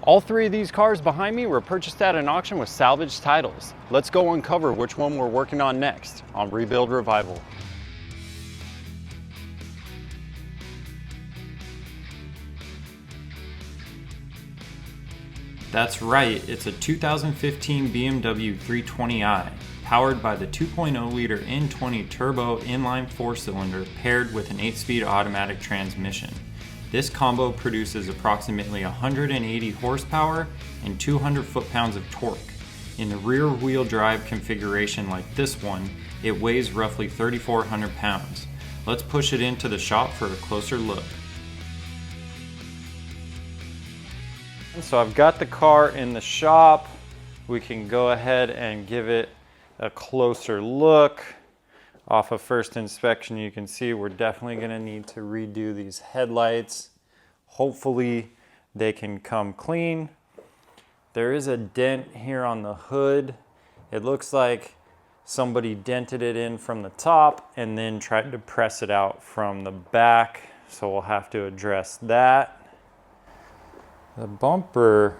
All three of these cars behind me were purchased at an auction with salvage titles. Let's go uncover which one we're working on next on Rebuild Revival. That's right, it's a 2015 BMW 320i, powered by the 2.0-liter N20 turbo inline 4-cylinder paired with an 8-speed automatic transmission. This combo produces approximately 180 horsepower and 200 foot-pounds of torque. In the rear-wheel drive configuration like this one, it weighs roughly 3,400 pounds. Let's push it into the shop for a closer look. So I've got the car in the shop. We can go ahead and give it a closer look. Off of first inspection, you can see we're definitely going to need to redo these headlights. Hopefully they can come clean. There is a dent here on the hood. It looks like somebody dented it in from the top and then tried to press it out from the back. So we'll have to address that. The bumper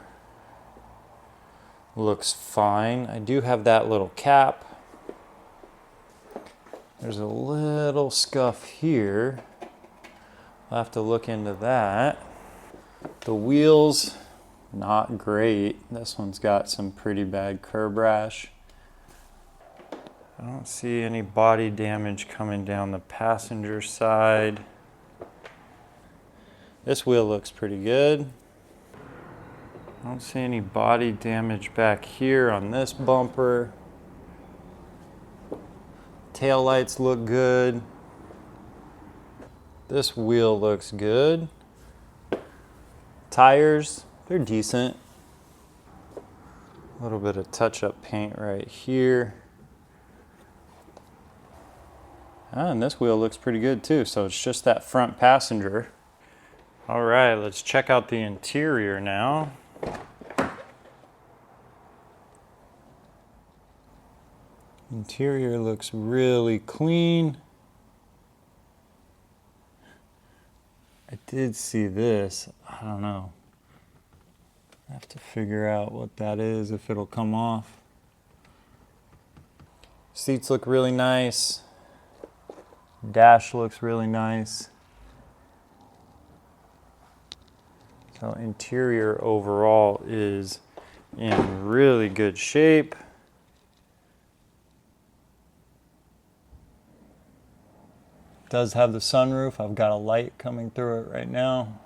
looks fine. I do have that little cap. There's a little scuff here. I'll have to look into that. The wheels, not great. This one's got some pretty bad curb rash. I don't see any body damage coming down the passenger side. This wheel looks pretty good. I don't see any body damage back here on this bumper. Tail lights look good. This wheel looks good. Tires, they're decent. A little bit of touch-up paint right here. And this wheel looks pretty good too, so it's just that front passenger. All right, let's check out the interior now. Interior looks really clean. I did see this. I don't know. I have to figure out what that is, if it'll come off. Seats look really nice. Dash looks really nice. So interior overall is in really good shape. Does have the sunroof. I've got a light coming through it right now.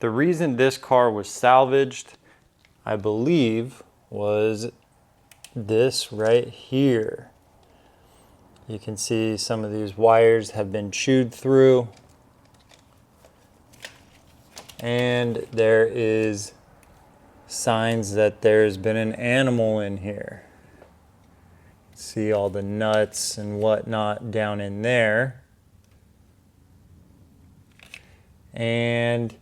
The reason this car was salvaged, I believe, was this right here. You can see some of these wires have been chewed through. And there is signs that there's been an animal in here. See all the nuts and whatnot down in there. And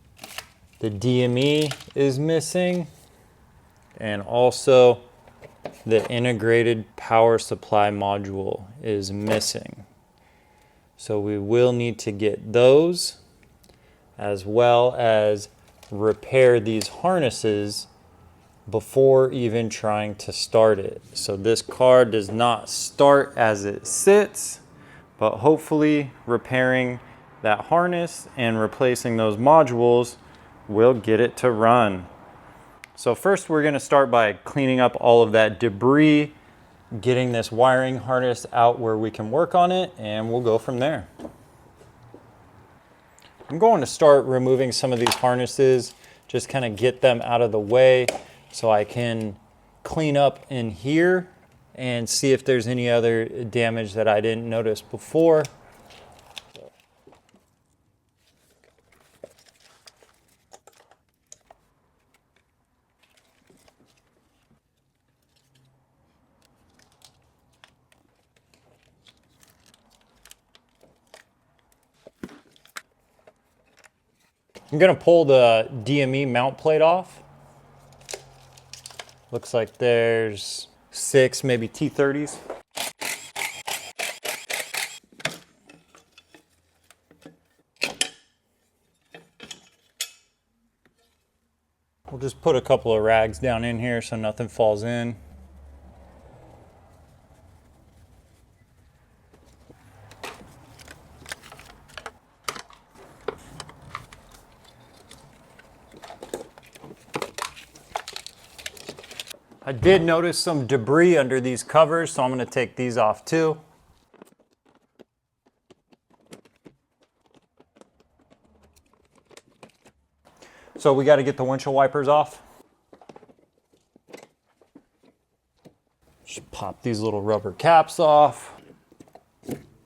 the DME is missing, and also the integrated power supply module is missing. So we will need to get those, as well as repair these harnesses before even trying to start it. So this car does not start as it sits, but hopefully repairing that harness and replacing those modules will get it to run. So first we're going to start by cleaning up all of that debris, getting this wiring harness out where we can work on it, and we'll go from there. I'm going to start removing some of these harnesses, just kind of get them out of the way so I can clean up in here and see if there's any other damage that I didn't notice before. I'm going to pull the DME mount plate off. Looks like there's 6, maybe T30s. We'll just put a couple of rags down in here so nothing falls in. I did notice some debris under these covers, so I'm going to take these off too. So we got to get the windshield wipers off. Just pop these little rubber caps off.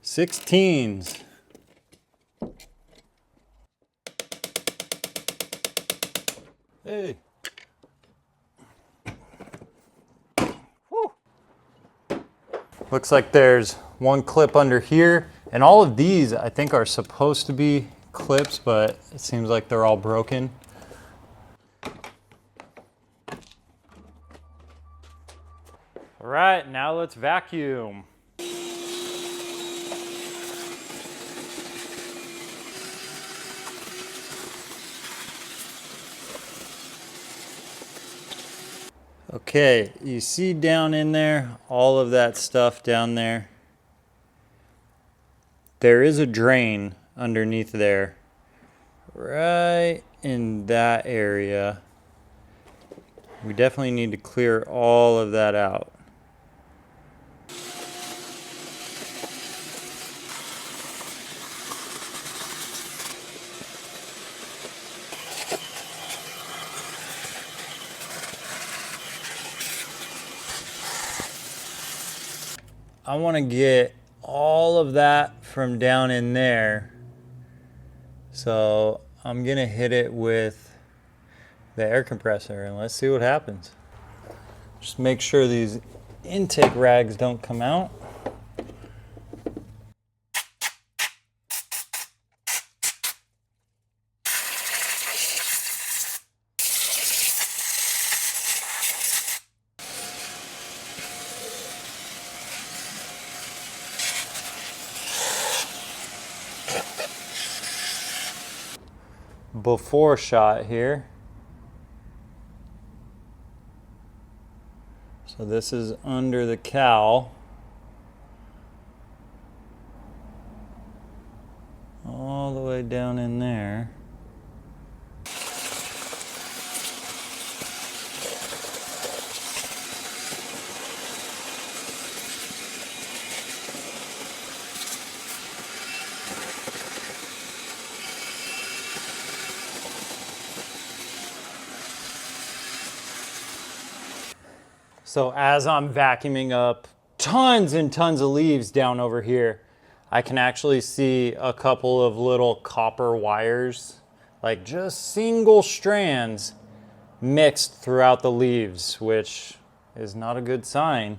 16s. Hey. Woo. Looks like there's one clip under here, and all of these I think are supposed to be clips, but it seems like they're all broken. All right, now let's vacuum. Okay, you see down in there, all of that stuff down there. There is a drain underneath there, right in that area. We definitely need to clear all of that out. I want to get all of that from down in there. So I'm going to hit it with the air compressor and let's see what happens. Just make sure these intake rags don't come out. Before shot here. So this is under the cowl. All the way down in there. So as I'm vacuuming up tons and tons of leaves down over here, I can actually see a couple of little copper wires, like just single strands mixed throughout the leaves, which is not a good sign.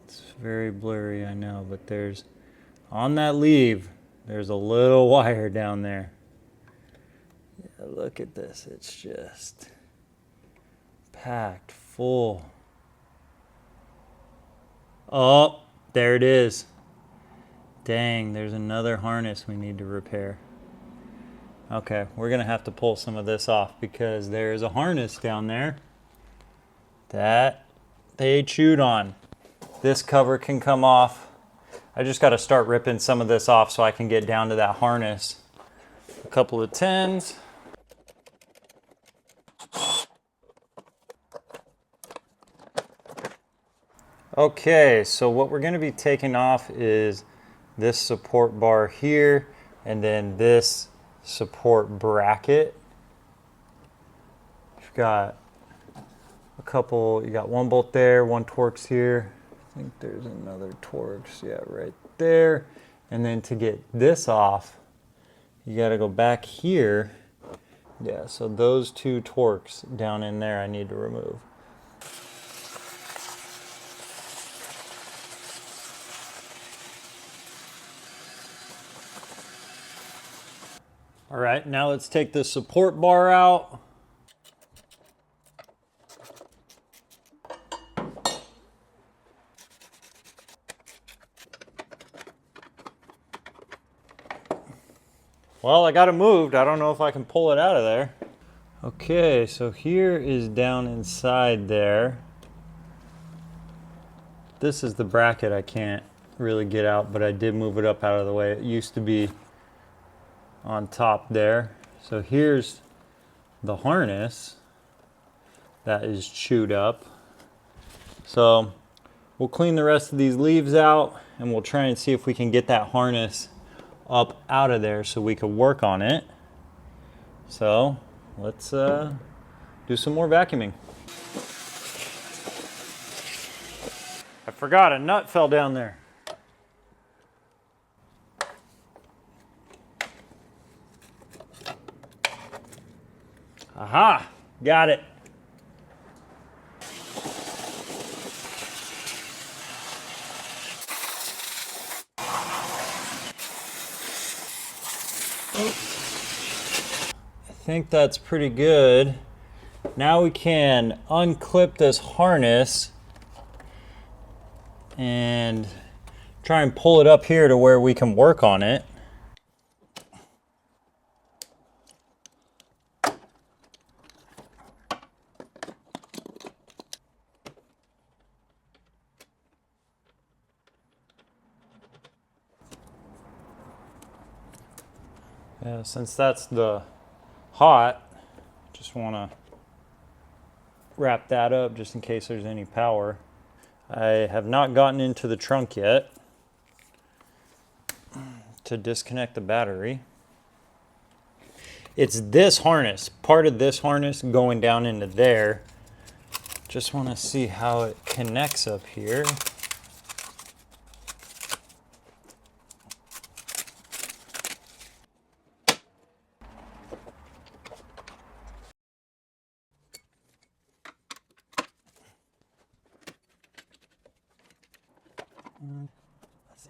It's very blurry, I know, but there's, on that leaf, there's a little wire down there. Yeah, look at this, it's just packed full. Oh, there it is. Dang, there's another harness we need to repair. Okay, we're gonna have to pull some of this off because there's a harness down there that they chewed on. This cover can come off. I just got to start ripping some of this off so I can get down to that harness. A couple of 10s. Okay, so what we're going to be taking off is this support bar here and then this support bracket. You've got a couple, you got one bolt there, one Torx here. I think there's another Torx, yeah, right there. And then to get this off, you got to go back here. Yeah, so those two Torx down in there I need to remove. All right, now let's take the support bar out. Well, I got it moved. I don't know if I can pull it out of there. Okay, so here is down inside there. This is the bracket I can't really get out, but I did move it up out of the way. It used to be on top there. So here's the harness that is chewed up. So we'll clean the rest of these leaves out and we'll try and see if we can get that harness up out of there so we can work on it. So let's do some more vacuuming. I forgot a nut fell down there. Aha, got it. I think that's pretty good. Now we can unclip this harness and try and pull it up here to where we can work on it. Yeah, since that's the hot, just want to wrap that up just in case there's any power. I have not gotten into the trunk yet to disconnect the battery. It's this harness, part of this harness going down into there. Just want to see how it connects up here. Let's see.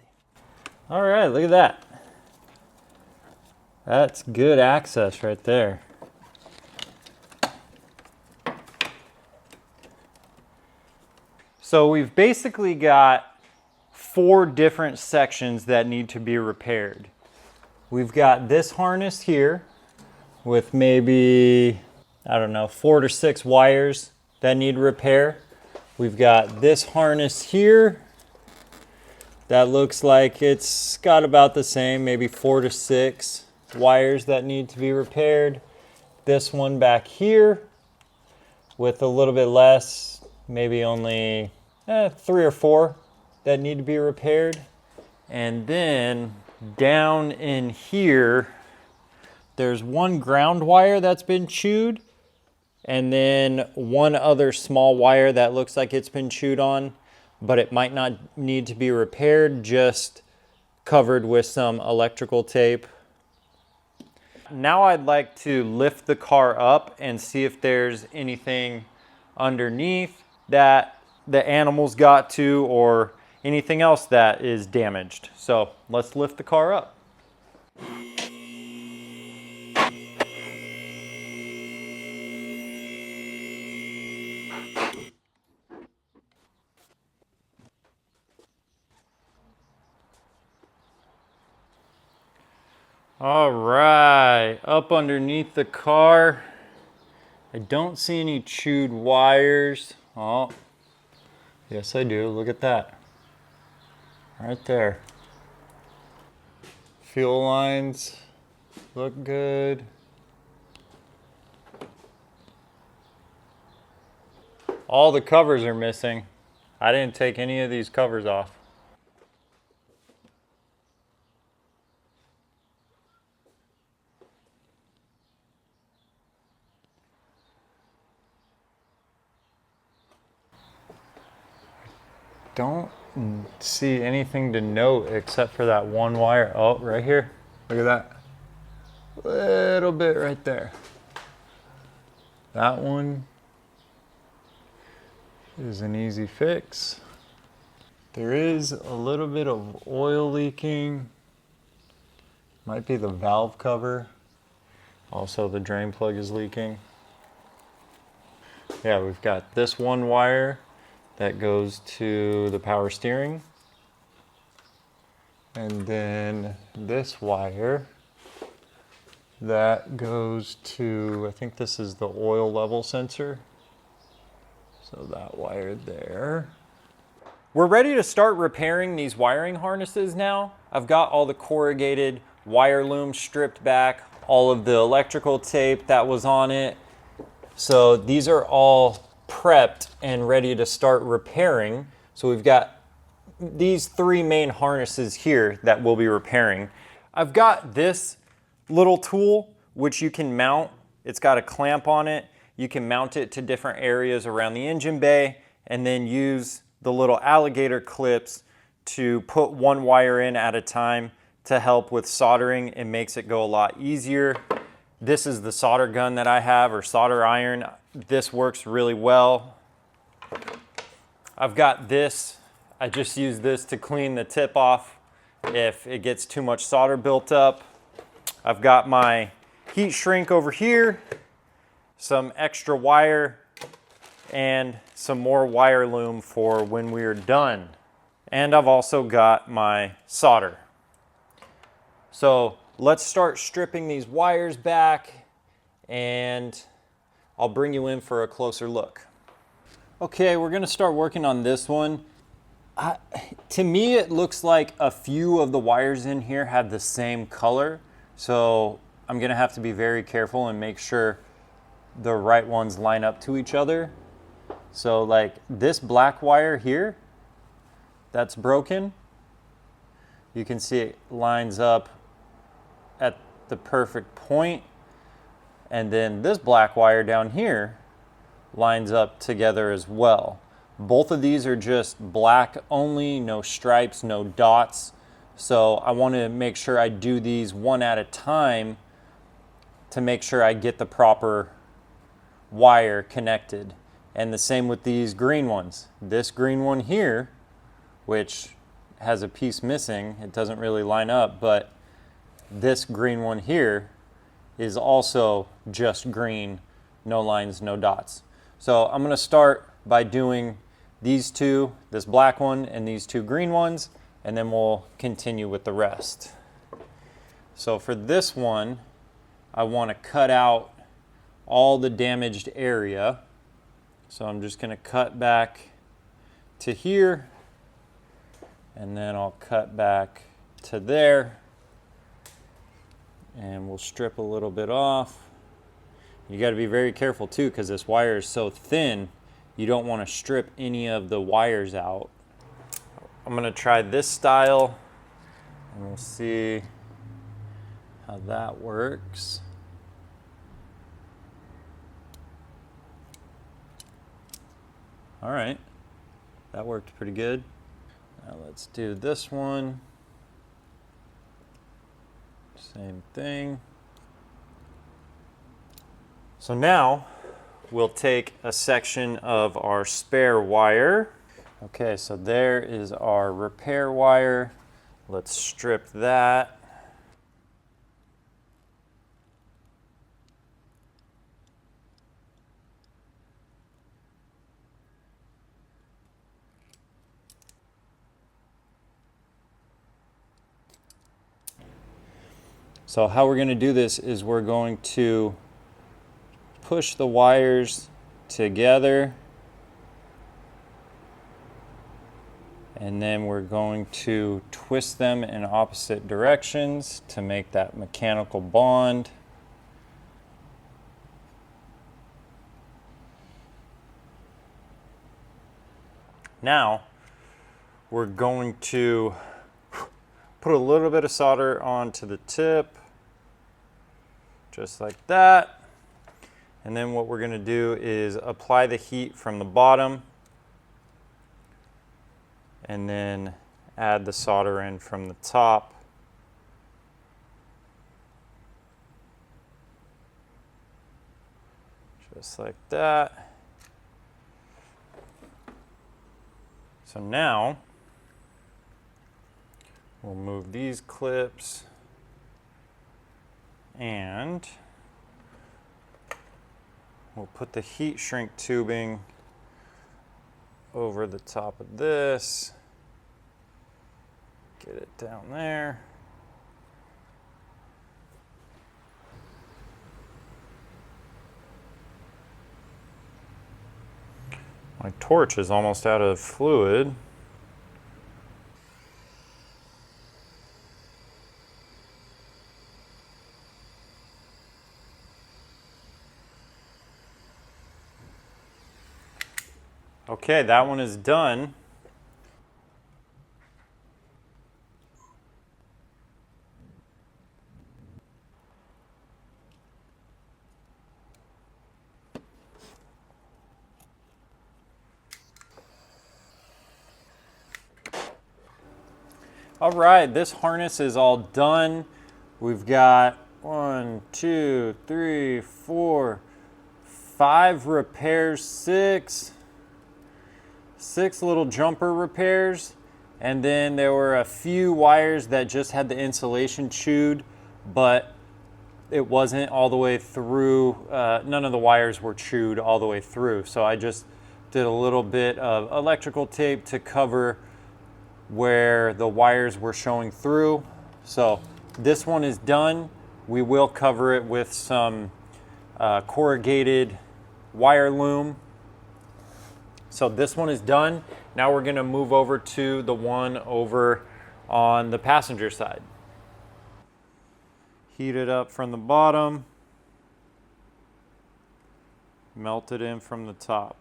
All right, look at that. That's good access right there. So we've basically got 4 different sections that need to be repaired. We've got this harness here with maybe, I don't know, 4 to 6 wires that need repair. We've got this harness here that looks like it's got about the same, maybe 4 to 6 wires that need to be repaired. This one back here with a little bit less, maybe only 3 or 4 that need to be repaired. And then down in here, there's one ground wire that's been chewed, and then one other small wire that looks like it's been chewed on, but it might not need to be repaired, just covered with some electrical tape. Now I'd like to lift the car up and see if there's anything underneath that the animals got to or anything else that is damaged. So let's lift the car up. All right, up underneath the car. I don't see any chewed wires. Oh, yes I do, look at that. Right there. Fuel lines look good. All the covers are missing. I didn't take any of these covers off. Don't see anything to note except for that one wire. Oh, right here. Look at that. Little bit right there. That one is an easy fix. There is a little bit of oil leaking. Might be the valve cover. Also, the drain plug is leaking. Yeah, we've got this one wire that goes to the power steering. And then this wire That goes to, I think this is the oil level sensor. So that wire there. We're ready to start repairing these wiring harnesses now. I've got all the corrugated wire loom stripped back, all of the electrical tape that was on it. So these are all prepped and ready to start repairing. So we've got these three main harnesses here that we'll be repairing. I've got this little tool which you can mount. It's got a clamp on it. You can mount it to different areas around the engine bay and then use the little alligator clips to put one wire in at a time to help with soldering. It makes it go a lot easier. This is the solder gun that I have, or solder iron. This works really well. I've got this. I just use this to clean the tip off if it gets too much solder built up. I've got my heat shrink over here, some extra wire, and some more wire loom for when we're done. And I've also got my solder. So let's start stripping these wires back and I'll bring you in for a closer look. Okay, we're gonna start working on this one. To me, it looks like a few of the wires in here have the same color. So I'm gonna have to be very careful and make sure the right ones line up to each other. So like this black wire here, that's broken. You can see it lines up at the perfect point. And then this black wire down here lines up together as well. Both of these are just black only, no stripes, no dots. So I want to make sure I do these one at a time to make sure I get the proper wire connected. And the same with these green ones. This green one here, which has a piece missing, it doesn't really line up, but this green one here is also just green, no lines, no dots. So I'm gonna start by doing these two, this black one and these two green ones, and then we'll continue with the rest. So for this one, I wanna cut out all the damaged area. So I'm just gonna cut back to here, and then I'll cut back to there, and we'll strip a little bit off. You gotta be very careful too, because this wire is so thin, you don't wanna strip any of the wires out. I'm gonna try this style, and we'll see how that works. All right, that worked pretty good. Now let's do this one. Same thing. So now we'll take a section of our spare wire. Okay, so there is our repair wire. Let's strip that. So how we're going to do this is we're going to push the wires together, and then we're going to twist them in opposite directions to make that mechanical bond. Now we're going to put a little bit of solder onto the tip, just like that. And then what we're going to do is apply the heat from the bottom and then add the solder in from the top. Just like that. So now we'll move these clips and we'll put the heat shrink tubing over the top of this. Get it down there. My torch is almost out of fluid. Okay, that one is done. All right, this harness is all done. We've got 1, 2, 3, 4, 5 repairs, six little jumper repairs, and then there were a few wires that just had the insulation chewed, but it wasn't all the way through. None of the wires were chewed all the way through, so I just did a little bit of electrical tape to cover where the wires were showing through. So this one is done. We will cover it with some corrugated wire loom. So this one is done. Now we're gonna move over to the one over on the passenger side. Heat it up from the bottom, melt it in from the top.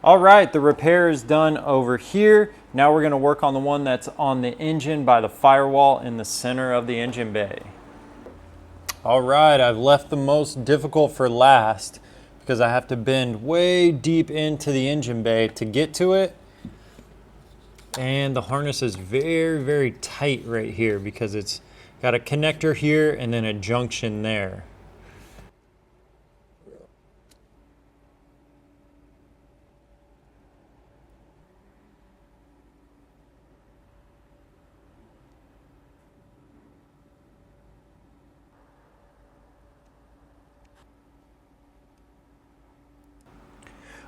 All right, the repair is done over here. Now we're gonna work on the one that's on the engine by the firewall in the center of the engine bay. All right, I've left the most difficult for last because I have to bend way deep into the engine bay to get to it. And the harness is very, very tight right here because it's got a connector here and then a junction there.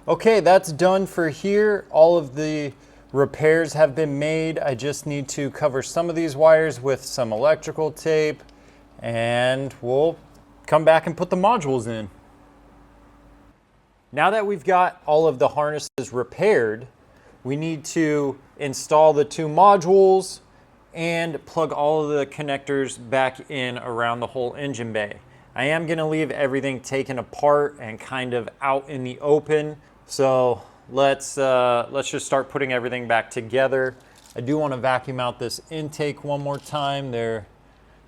Okay, that's done for here. All of the repairs have been made. I just need to cover some of these wires with some electrical tape, and we'll come back and put the modules in. Now that we've got all of the harnesses repaired, we need to install the 2 modules and plug all of the connectors back in around the whole engine bay. I am going to leave everything taken apart and kind of out in the open. So let's just start putting everything back together. I do want to vacuum out this intake one more time. There,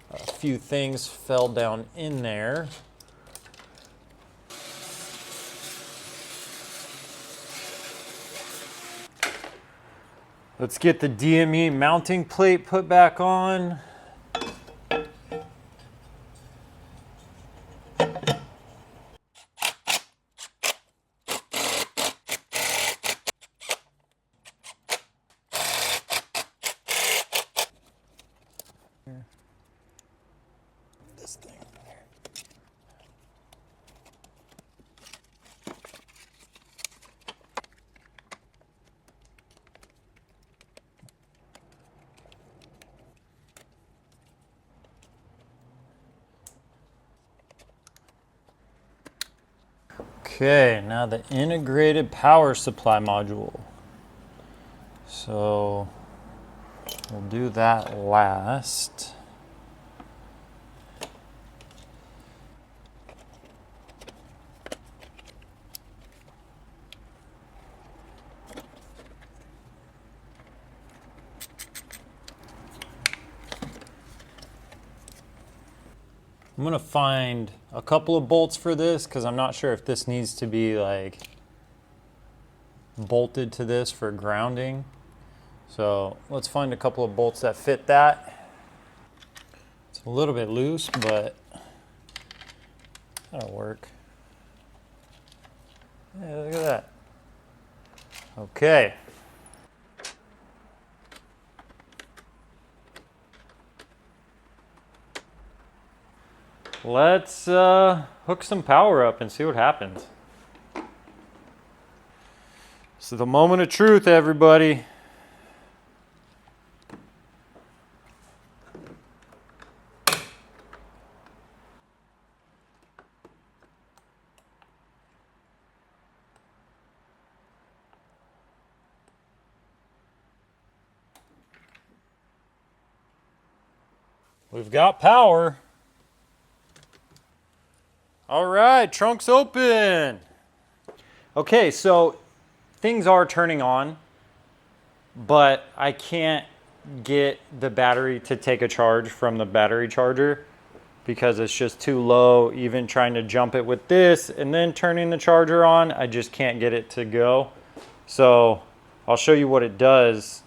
a few things fell down in there. Let's get the DME mounting plate put back on. This thing here. Okay, now the integrated power supply module. So we'll do that last. I'm gonna find a couple of bolts for this because I'm not sure if this needs to be like bolted to this for grounding. So let's find a couple of bolts that fit that. It's a little bit loose, but that'll work. Yeah, look at that. Okay. Let's hook some power up and see what happens. So the moment of truth, everybody. We've got power. All right, trunk's open. Okay, so things are turning on, but I can't get the battery to take a charge from the battery charger because it's just too low. Even trying to jump it with this and then turning the charger on, I just can't get it to go. So I'll show you what it does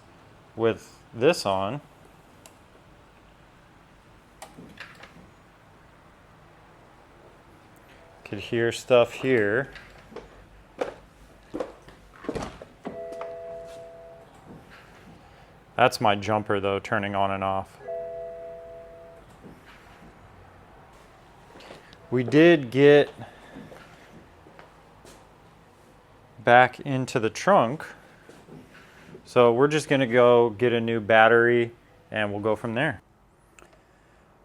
with this on. Could hear stuff here. That's my jumper though, turning on and off. We did get back into the trunk. So we're just gonna go get a new battery and we'll go from there.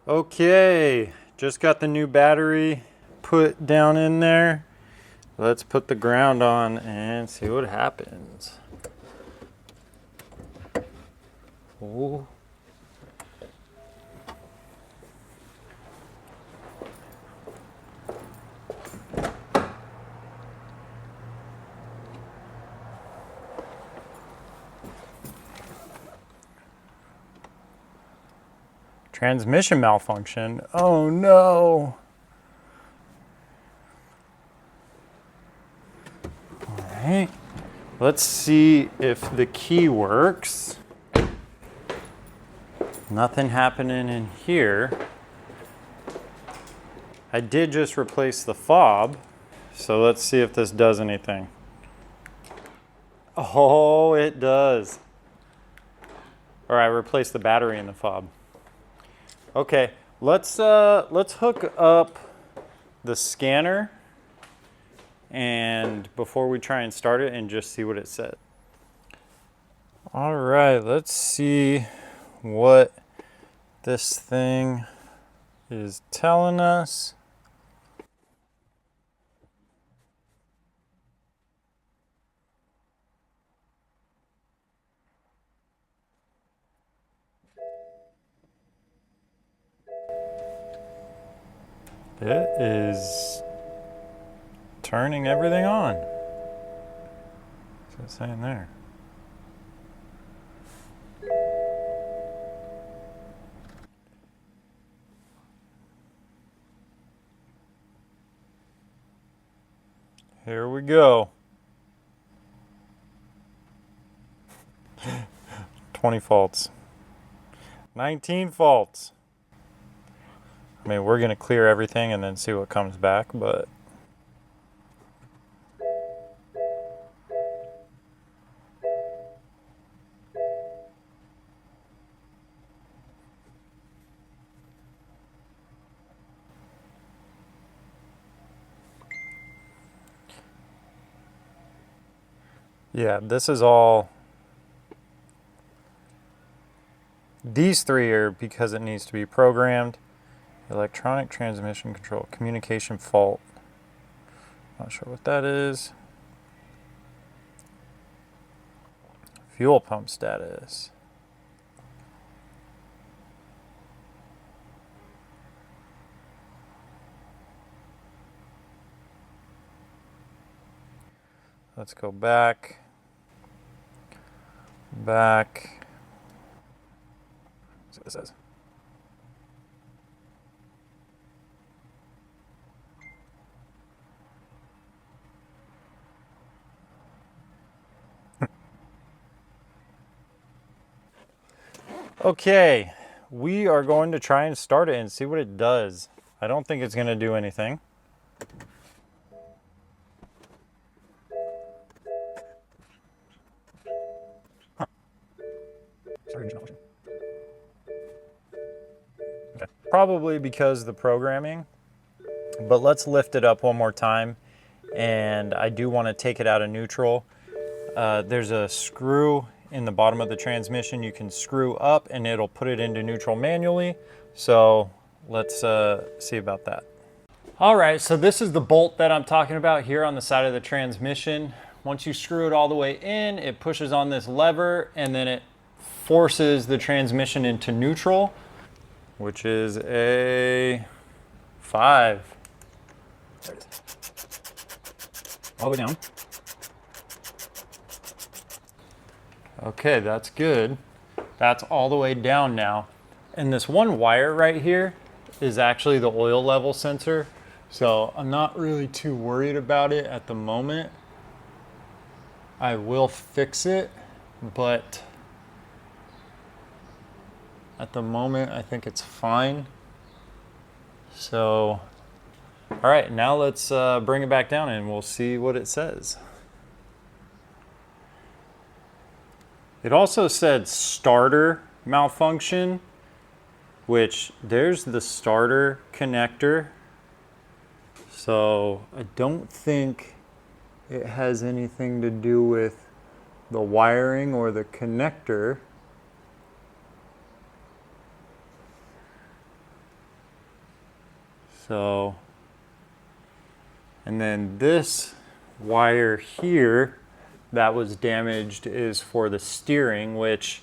Okay, just got the new battery put down in there. Let's put the ground on and see what happens. Ooh. Transmission malfunction. Oh no. Alright, let's see if the key works. Nothing happening in here. I did just replace the fob, so let's see if this does anything. Oh, it does. Or I replaced the battery in the fob. Okay, let's hook up the scanner and before we try and start it and just see what it said. All right, let's see what this thing is telling us. It is turning everything on. What's it saying there? Here we go. 20 faults. 19 faults. I mean, we're gonna clear everything and then see what comes back, but yeah, this is all. These three are because it needs to be programmed. Electronic transmission control, communication fault. Not sure what that is. Fuel pump status. Let's go back. Back. Let's see what it says. Okay, we are going to try and start it and see what it does. I don't think it's going to do anything. Okay. Probably because of the programming, but let's lift it up one more time. And I do want to take it out of neutral. There's a screw in the bottom of the transmission you can screw up and it'll put it into neutral manually. So let's see about that. All right, so this is the bolt that I'm talking about here on the side of the transmission. Once you screw it all the way in, it pushes on this lever and then it forces the transmission into neutral, which is a 5. There it is. All the way down. Okay, that's good. That's all the way down now. And this one wire right here is actually the oil level sensor. So I'm not really too worried about it at the moment. I will fix it, but at the moment I think it's fine. So, all right, now let's bring it back down and we'll see what it says. It also said starter malfunction, which there's the starter connector. So I don't think it has anything to do with the wiring or the connector. So, and then this wire here that was damaged is for the steering, which,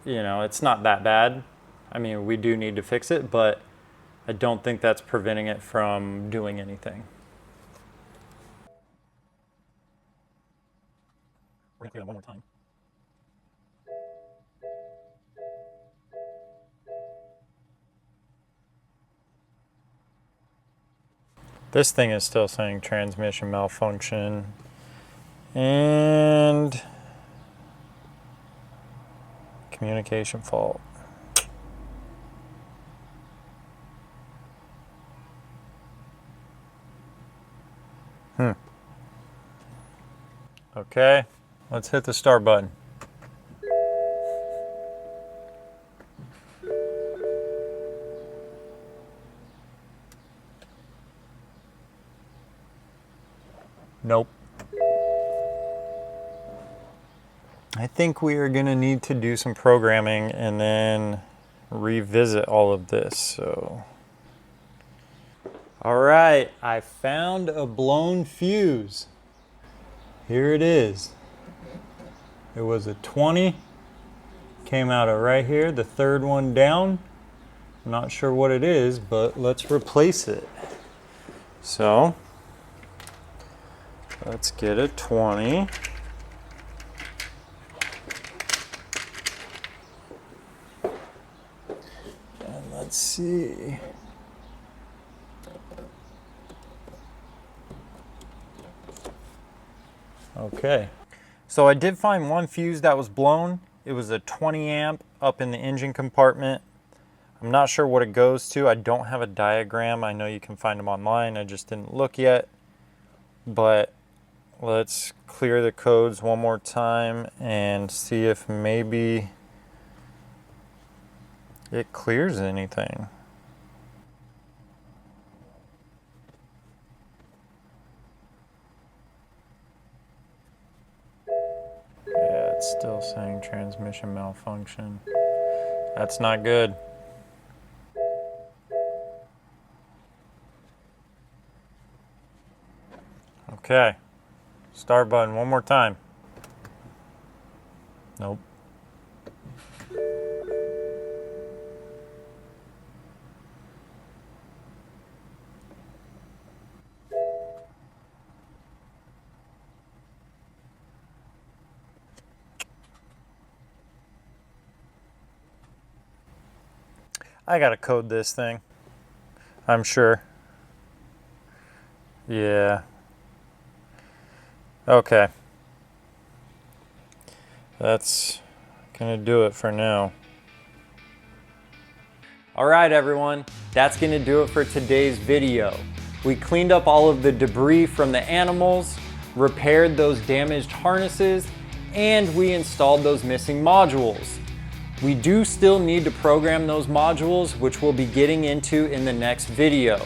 you know, it's not that bad. I mean, we do need to fix it, but I don't think that's preventing it from doing anything. We're gonna clear that one more time. This thing is still saying transmission malfunction and communication fault. Okay, let's hit the start button. Nope. I think we are gonna need to do some programming and then revisit all of this, so. All right, I found a blown fuse. Here it is. It was a 20, came out of right here, the third one down. I'm not sure what it is, but let's replace it. So, let's get a 20. And let's see. Okay, so I did find one fuse that was blown. It was a 20 amp up in the engine compartment. I'm not sure what it goes to. I don't have a diagram. I know you can find them online. I just didn't look yet. But let's clear the codes one more time and see if maybe it clears anything. It's still saying transmission malfunction. That's not good. Okay, start button one more time. Nope. I gotta code this thing, I'm sure. Yeah. Okay. That's gonna do it for now. All right, everyone, that's gonna do it for today's video. We cleaned up all of the debris from the animals, repaired those damaged harnesses, and we installed those missing modules. We do still need to program those modules, which we'll be getting into in the next video.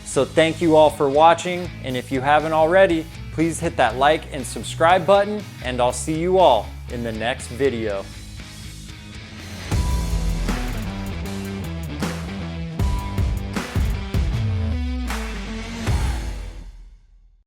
So thank you all for watching, and if you haven't already, please hit that like and subscribe button, and I'll see you all in the next video.